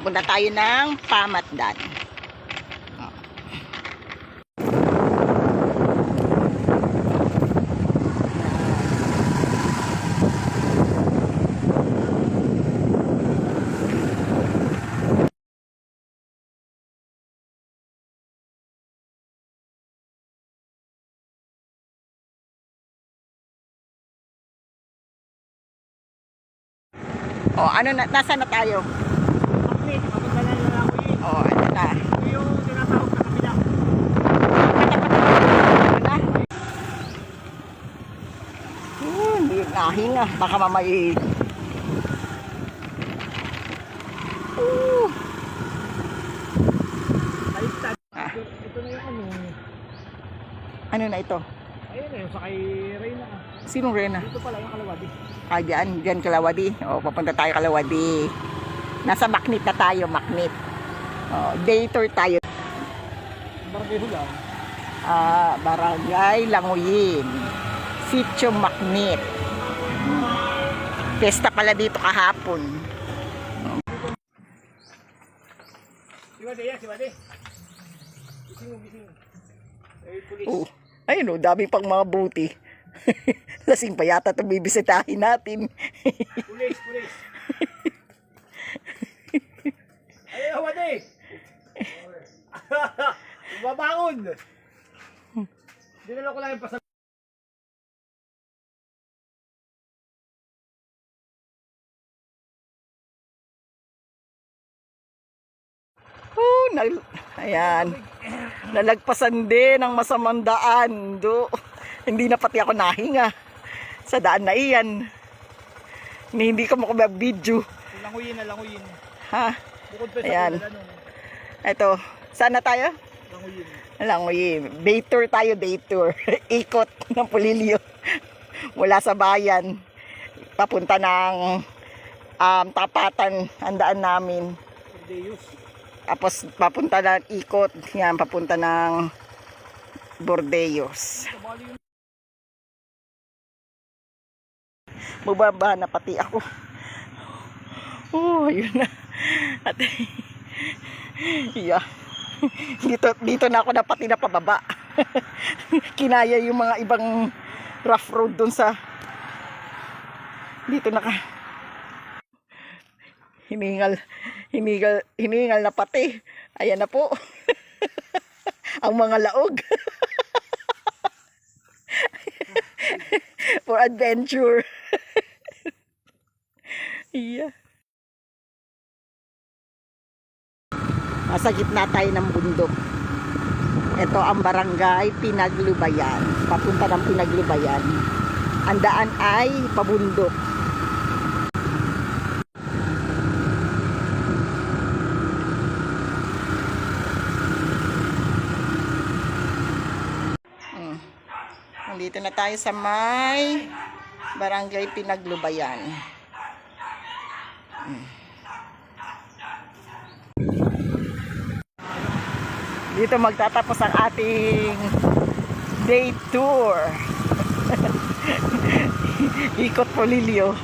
Papunta tayo ng Pamatdan. Oh, ano na, nasa na tayo? Maknit, papunta na lang ako yun. Oh, ano na? Ito yung tinatawag na kabila. Ano na? Hindi nahinga. Baka mamay. Baliktad. Ah. Ito na yung ano. Ano na ito? Ayun na yung sa kay Reyna. Sinong Rena? Dito pala yung kalawadi. Ah, dyan Kalawadi. O, papunta tayo Kalawadi. Nasa Maknit na tayo, Maknit. O, day tour tayo. Barangay Hulang. Barangay Languyin. Sitio Maknit. Pesta pala dito kahapon. Si Wade yan, si Wade. Gising mo, gising. Ay, pulis. Oh, ayun o, dami pang mga buti. Lasing pa yata itong bibisitahin natin. Pulis, pulis. Ayun, Wade. Babangon. Dinala ko lang yung pasal. Oh, ayan. Nalagpasan din ang masamang daan. Hindi na pati ako nahinga sa daan na iyan. Hindi ko makabag-video. Languyin na, languyin. Ha? Bukod pa sa Ayan. tulad, ano. Ito. Saan na tayo? Languyin. Langoy. Day tour tayo, day tour. Ikot ng Pulilio. Mula sa bayan. Papunta ng Tapatan. Ang daan namin. Deus. Tapos papunta na ikot. Yan, papunta ng Bordeos. Bubaba na pati ako. Oh, ayun na. At, yeah. Dito na ako na pati na pababa. Kinaya yung mga ibang rough road dun sa dito na ka. Hiningal na pati. Ayan na po. Ang mga laog. For adventure. Yeah. Nasa gitna tayo ng bundok. Ito ang barangay Pinaglubayan. Papunta ng Pinaglubayan. Ang daan ay pabundok. Nandito na tayo sa may barangay Pinaglubayan. Dito magtatapos ang ating day tour. Ikot Pulilio.